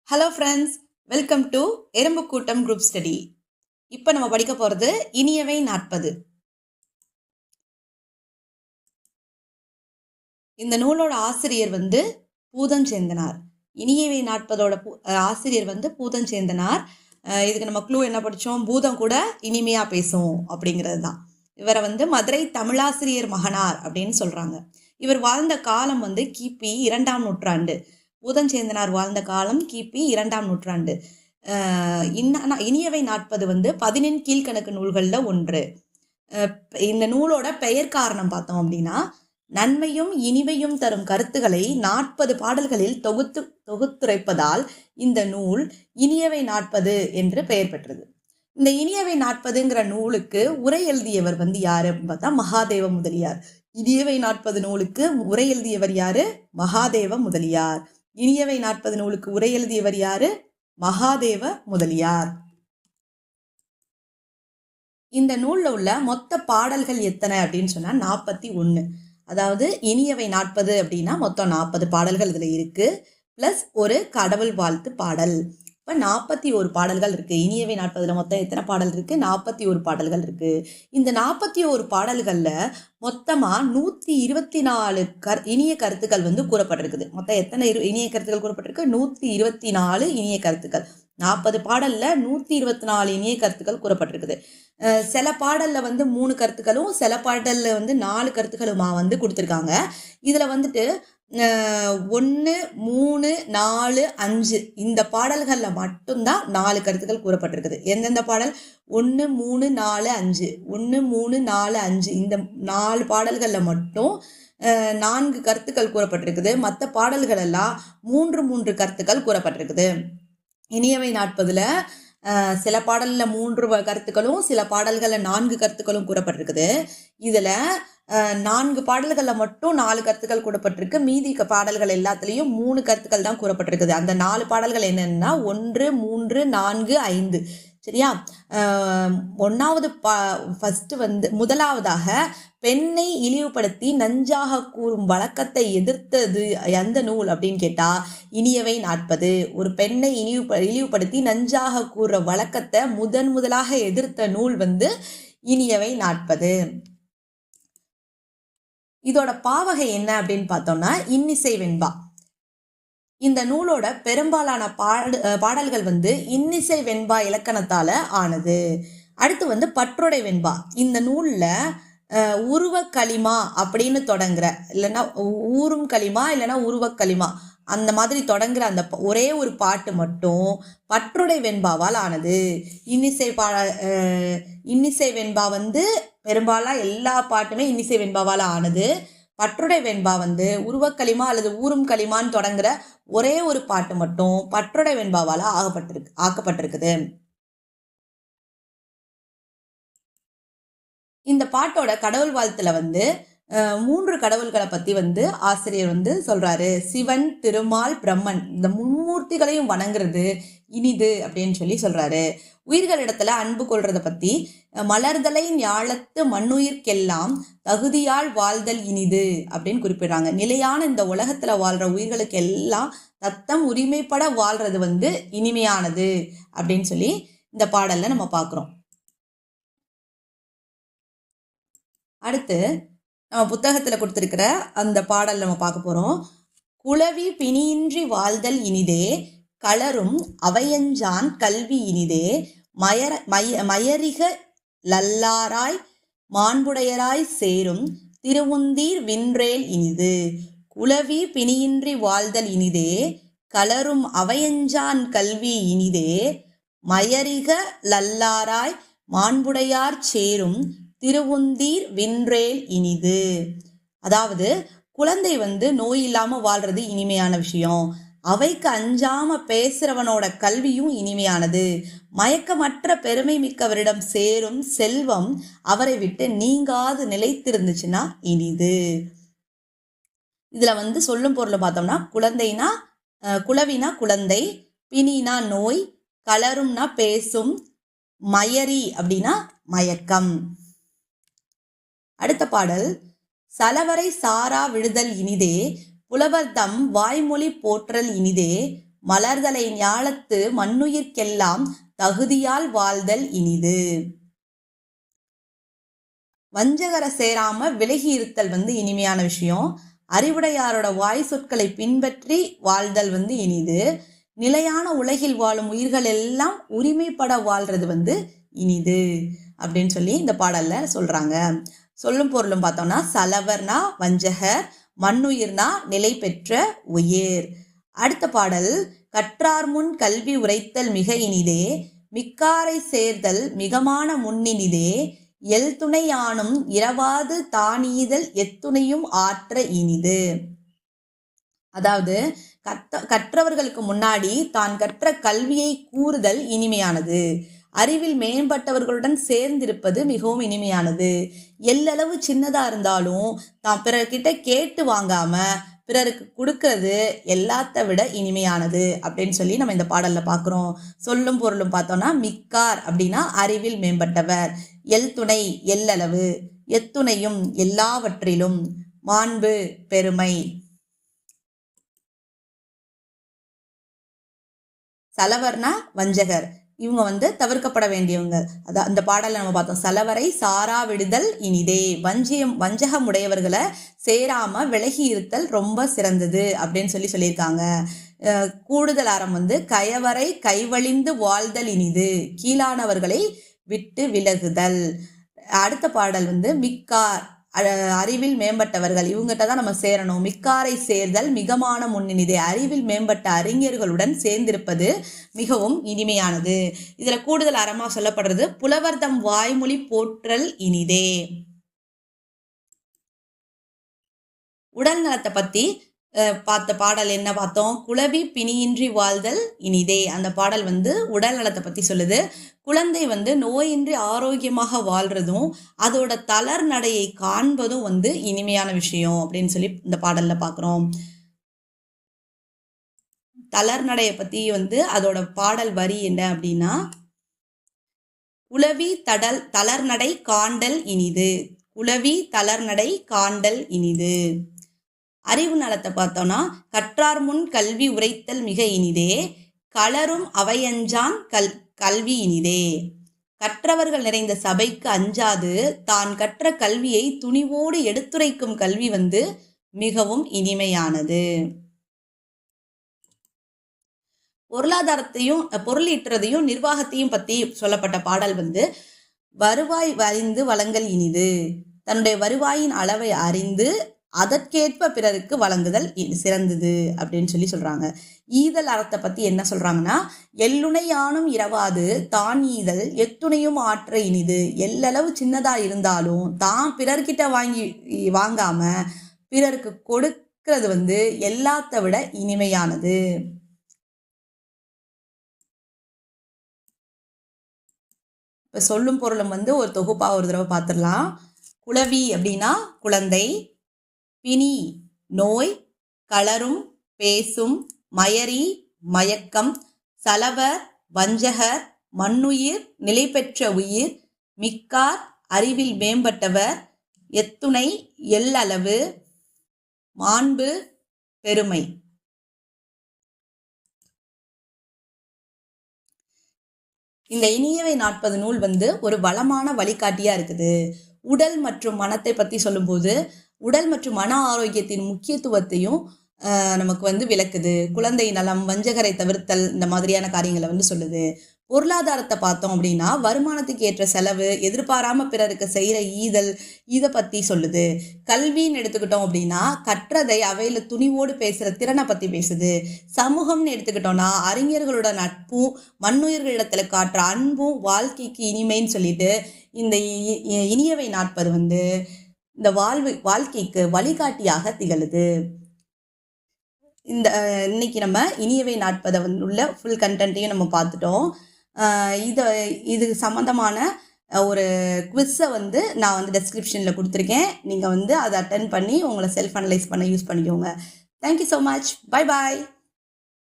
Hello friends, welcome to எறும்பு கூட்டம் group study. இப்போ நம்ம படிக்க போகிறது இனியவை 40. இந்த நூலோட ஆசிரியர் வந்து பூதஞ்சேந்தனார். இனியவை 40ஓட ஆசிரியர் வந்து பூதஞ்சேந்தனார். இதுக்கு நம்ம க்ளூ என்ன படித்தோம்? பூதம் கூட இனிமையாக பேசும் அப்படிங்கிறது தான். இவரை வந்து மதுரை தமிழாசிரியர் மகனார் அப்படின்னு சொல்கிறாங்க. இவர் வாழ்ந்த காலம் வந்து கிபி 2ஆம் நூற்றாண்டு. பூதஞ்சேந்தனார் வாழ்ந்த காலம் கிபி 2ஆம் நூற்றாண்டு. இனியவை 40 வந்து 10 கீழ்கணக்கு நூல்களில் ஒன்று. இந்த நூலோட பெயர் காரணம் பார்த்தோம் அப்படின்னா, நன்மையும் இனிமையும் தரும் கருத்துக்களை 40 பாடல்களில் தொகுத்துரைப்பதால் இந்த நூல் இனியவை 40 என்று பெயர் பெற்றது. இந்த இனியவை 40ங்கிற நூலுக்கு உரை எழுதியவர் வந்து யாரு அப்படின்னு பார்த்தா மகாதேவ முதலியார். இனியவை 40 நூலுக்கு உரை எழுதியவர் யாரு? மகாதேவ முதலியார். இனியவை 40 நூலுக்கு உரை எழுதியவர் யாரு? மகாதேவ முதலியார். இந்த நூல்ல உள்ள மொத்த பாடல்கள் எத்தனை அப்படின்னு சொன்னா 41. அதாவது இனியவை 40 அப்படின்னா மொத்தம் 40 பாடல்கள் இதுல இருக்கு. பிளஸ் ஒரு கடவுள் வாழ்த்து பாடல். இப்போ 41 பாடல்கள் இருக்கு. இனியவை 40ல மொத்தம் எத்தனை பாடல் இருக்கு? 41 பாடல்கள் இருக்கு. இந்த 41 பாடல்கள்ல மொத்தமா 124 இனிய கருத்துக்கள் வந்து கூறப்பட்டிருக்குது. மொத்தம் எத்தனை இனிய கருத்துக்கள் கூறப்பட்டிருக்கு? 124 இனிய கருத்துக்கள். 40 பாடல்ல 124 இனிய கருத்துக்கள் கூறப்பட்டிருக்குது. சில பாடல்ல வந்து 3 கருத்துக்களும், சில பாடல்ல வந்து 4 கருத்துக்களுமா வந்து கொடுத்துருக்காங்க. இதுல வந்துட்டு 1, 3, 4, 5 இந்த பாடல்கள்ல மட்டும்தான் 4 கருத்துக்கள் கூறப்பட்டிருக்குது. எந்தெந்த பாடல்? 1, 3, 4, 5 1, 3, 4, 5 இந்த 4 பாடல்கள்ல மட்டும் 4 கருத்துக்கள் கூறப்பட்டிருக்குது. மற்ற பாடல்கள் எல்லாம் 3 கருத்துக்கள் கூறப்பட்டிருக்குது. இனியவை 40ல சில பாடல்ல 3 கருத்துக்களும், சில பாடல்கள்ல 4 கருத்துக்களும் கூறப்பட்டிருக்குது. இதுல 4 பாடல்கள்ல மட்டும் 4 கருத்துக்கள் கூறப்பட்டிருக்கு. மீதி பாடல்கள் எல்லாத்துலேயும் 3 கருத்துக்கள் தான் கூறப்பட்டிருக்குது. அந்த 4 பாடல்கள் என்னன்னா 1, 3, 4, 5. சரியா? ஃபர்ஸ்ட் வந்து முதலாவதாக பெண்ணை இழிவுபடுத்தி நஞ்சாக கூறும் வழக்கத்தை எதிர்த்தது எந்த நூல் அப்படின்னு கேட்டா இனியவை 40. ஒரு பெண்ணை இழிவுபடுத்தி நஞ்சாக கூறுற வழக்கத்தை முதலாக எதிர்த்த நூல் வந்து இனியவை 40. இதோட பாவகை என்ன அப்படின்னு பார்த்தோம்னா இன்னிசை வெண்பா. இந்த நூலோட பெரும்பாலான பாடல்கள் வந்து இன்னிசை வெண்பா இலக்கணத்தால ஆனது. அடுத்து வந்து பற்றுடை வெண்பா. இந்த நூல்ல உருவ களிமா அப்படின்னு தொடங்குற, இல்லைன்னா ஊரும் களிமா, இல்லைன்னா உருவ களிமா அந்த மாதிரி தொடங்குற அந்த ஒரே ஒரு பாட்டு மட்டும் பற்றுடை வெண்பாவால் ஆனது. இன்னிசை வெண்பா வந்து பெரும்பாலாக எல்லா பாட்டுமே இன்னிசை வெண்பாவால் ஆனது. பற்றுடை வெண்பா வந்து உருவக்களிமா அல்லது ஊரும் களிமான்னு தொடங்குற ஒரே ஒரு பாட்டு மட்டும் பற்றுடை வெண்பாவால் ஆக்கப்பட்டிருக்குது. இந்த பாட்டோட கடவுள் வாழ்த்துல வந்து 3 கடவுள்களை பத்தி வந்து ஆசிரியர் வந்து சொல்றாரு. சிவன், திருமால், பிரம்மன் இந்த மும்மூர்த்திகளையும் வணங்குறது இனிது அப்படின்னு சொல்லி சொல்றாரு. உயிர்களிடத்துல அன்பு கொள்றத பத்தி மலர்தலை ஞாலத்து மண்ணுயிர்க்கெல்லாம் தகுதியால் வாழ்தல் இனிது அப்படின்னு குறிப்பிடுறாங்க. நிலையான இந்த உலகத்துல வாழ்ற உயிர்களுக்கு எல்லாம் தத்தம் உரிமைப்பட வாழ்றது வந்து இனிமையானது அப்படின்னு சொல்லி இந்த பாடல்ல நம்ம பார்க்குறோம். அடுத்து நம்ம புத்தகத்தில் கொடுத்துருக்கிற அந்த பாடல் நம்ம பார்க்க போகிறோம். குளவி பிணியின்றி வாழ்தல் இனிதே, களரும் அவையஞ்சான் கல்வி இனிதே, மயரிக லல்லாராய் மாண்புடையராய் சேரும் திருவுந்தீர் வின்றேல் இனிது. குளவி பிணியின்றி வாழ்தல் இனிதே, களரும் அவையஞ்சான் கல்வி இனிதே, மயரிக லல்லாராய் மாண்புடையார் சேரும் திருவுந்தீர் வின்றேல் இனிது. அதாவது குழந்தை வந்து நோய் இல்லாம வாழ்றது இனிமையான விஷயம். அவைக்கு அஞ்சாம பேசுறவனோட கல்வியும் இனிமையானது. மயக்கமற்ற பெருமை மிக்கவரிடம் சேரும் செல்வம் அவரை விட்டு நீங்காது நிலைத்திருந்துச்சுன்னா இனிது. இதுல வந்து சொல்லும் பொருளை பார்த்தோம்னா குழந்தைனா குளவினா குழந்தை, பிணினா நோய், கலரும்னா பேசும், மயரி அப்படின்னா மயக்கம். அடுத்த பாடல் சலவரை சாரா விடுதல் இனிதே, புலவர்தம் வாய்மொழி போற்றல் இனிதே, மலர்தலை ஞாலத்து மண்ணுயிர்க்கெல்லாம் தகுதியால் வாழ்தல் இனிது. வஞ்சகரை சேராம விலகி இருத்தல் இனிமையான விஷயம். அறிவுடையாரோட வாய் சொற்களை பின்பற்றி வாழ்தல் இனிது. நிலையான உலகில் வாழும் உயிர்கள் எல்லாம் உரிமைப்பட வாழ்றது இனிது அப்படின்னு சொல்லி இந்த பாடல்ல சொல்றாங்க. சொல்லும் பொருளும் பார்த்தோம்னா, சலவர்னா வஞ்சகர், மண்ணுயிர்னா நிலை பெற்ற உயிர். அடுத்த பாடல், கற்றார் முன் கல்வி உரைத்தல் மிக இனிதே, மிக்காரை சேர்தல் மிகமான முன்னினிதே, எல் துணையானும் இரவாது தானீதல் எத்துணையும் ஆற்ற இனிது. அதாவது கற்றவர்களுக்கு முன்னாடி தான் கற்ற கல்வியை கூறுதல் இனிமையானது. அறிவில் மேம்பட்டவர்களுடன் சேர்ந்திருப்பது மிகவும் இனிமையானது. எல்லளவு சின்னதா இருந்தாலும் தான் பிறர்கிட்ட கேட்டு வாங்காம பிறருக்கு கொடுக்கறது எல்லாத்த விட இனிமையானது அப்படின்னு சொல்லி நம்ம இந்த பாடல்ல பார்க்குறோம். சொல்லும் பொருளும் பார்த்தோம்னா, மிக்கார் அப்படின்னா அறிவில் மேம்பட்டவர், எல் துணை எல்லளவு, எத்துணையும் எல்லாவற்றிலும், மாண்பு பெருமை. சலவர்னா வஞ்சகர், இவங்க தவிர்க்கப்பட வேண்டியவங்க. அதான் அந்த பாடலை நம்ம பார்த்தோம். சலவரை சாரா விடுதல் இனிதே, வஞ்சகம் உடையவர்களை சேராம விலகி இருத்தல் ரொம்ப சிறந்தது அப்படின்னு சொல்லியிருக்காங்க. கூடுதல் அறம் கயவரை கைவழிந்து வாழ்தல் இனிது, கீழானவர்களை விட்டு விலகுதல். அடுத்த பாடல் மிக்கார், அறிவில் மேம்பட்டவர்கள், இவங்ககிட்ட தான் நம்ம சேரணும். மிக்காரை சேர்தல் மிகமான முன்னினிதே, அறிவில் மேம்பட்ட அறிஞர்களுடன் சேர்ந்திருப்பது மிகவும் இனிமையானது. இதுல கூடுதல் அறமா சொல்லப்படுறது, புலவர்தம் வாய்மொழி போற்றல் இனிதே. உடல் நலத்தை பத்தி பார்த்த பாடல் என்ன பார்த்தோம்? குளவி பிணியின்றி வாழ்தல் இனிதே. அந்த பாடல் உடல் நலத்தை பத்தி சொல்லுது. குழந்தை நோயின்றி ஆரோக்கியமாக வாழ்றதும் அதோட தளர் நடையை காண்பதும் இனிமையான விஷயம் அப்படின்னு சொல்லி இந்த பாடல்ல பார்க்குறோம். தளர் நடையை பத்தி அதோட பாடல் வரி என்ன அப்படின்னா, குளவி தளர்நடை காண்டல் இனிது, குளவி தளர்நடை காண்டல் இனிது. அறிவு நலத்தை பார்த்தோம்னா, கற்றார் முன் கல்வி உரைத்தல் மிக இனிதே, களரும் அவையஞ்சான் கல்வி இனிதே. கற்றவர்கள் நிறைந்த சபைக்கு அஞ்சாது தான் கற்ற கல்வியை துணிவோடு எடுத்துரைக்கும் கல்வி மிகவும் இனிமையானது. பொருளாதாரத்தையும் பொருளீட்டுறதையும் நிர்வாகத்தையும் பத்தி சொல்லப்பட்ட பாடல் வருவாய் அறிந்து வழங்கல் இனிது, தன்னுடைய வருவாயின் அளவை அறிந்து அதற்கேற்ப பிறருக்கு வழங்குதல் சிறந்தது அப்படின்னு சொல்றாங்க. ஈதல் அறத்தை பத்தி என்ன சொல்றாங்கன்னா, எல்லுணையானும் இரவாது தான் ஈதல் எத்துணையும் ஆற்ற இனிது. எல்லளவு சின்னதா இருந்தாலும் தான் பிறர்கிட்ட வாங்காம பிறருக்கு கொடுக்கிறது எல்லாத்த விட இனிமையானது. இப்ப சொல்லும் பொருளும் ஒரு தொகுப்பா ஒரு தடவை பார்த்துடலாம். குளவி அப்படின்னா குழந்தை, பிணி நோய், களரும் பேசும், மயரி மயக்கம், சலவர் வஞ்சகர், மண்ணுயிர் நிலை பெற்ற உயிர், மிக்கார் அறிவில் மேம்பட்டவர், எத்துணை எல்லளவு, மாண்பு பெருமை. இந்த இனியவை 40 நூல் ஒரு வளமான வழிகாட்டியா இருக்குது. உடல் மற்றும் மனத்தை பத்தி சொல்லும்போது உடல் மற்றும் மன ஆரோக்கியத்தின் முக்கியத்துவத்தையும் நமக்கு விளக்குது. குழந்தை நலம், வஞ்சகரை தவிர்த்தல், இந்த மாதிரியான காரியங்களை சொல்லுது. பொருளாதாரத்தை பார்த்தோம் அப்படின்னா, வருமானத்துக்கு ஏற்ற செலவு, எதிர்பாராம பிறருக்கு செய்யற ஈதல், இதை பத்தி சொல்லுது. கல்வின்னு எடுத்துக்கிட்டோம் அப்படின்னா, கற்றதை அவையில துணிவோடு பேசுற திறனை பத்தி பேசுது. சமூகம்னு எடுத்துக்கிட்டோம்னா, அறிஞர்களோட நட்பும் மண்ணுயிர்களிடத்துல காட்டுற அன்பும் வாழ்க்கைக்கு இனிமைன்னு சொல்லிட்டு இந்த இனியவை 40 இந்த வாழ்க்கைக்கு வழிகாட்டியாக திகழுது. இந்த இன்னைக்கு நம்ம இனியவை 40 உள்ள ஃபுல் கண்டென்ட்டையும் நம்ம பார்த்துட்டோம். இது சம்மந்தமான ஒரு குவிஸை நான் டெஸ்கிரிப்ஷனில் கொடுத்துருக்கேன். நீங்கள் அதை அட்டென்ட் பண்ணி உங்களை செல்ஃப் அனலைஸ் பண்ண யூஸ் பண்ணிக்கோங்க. Thank you so much. Bye bye.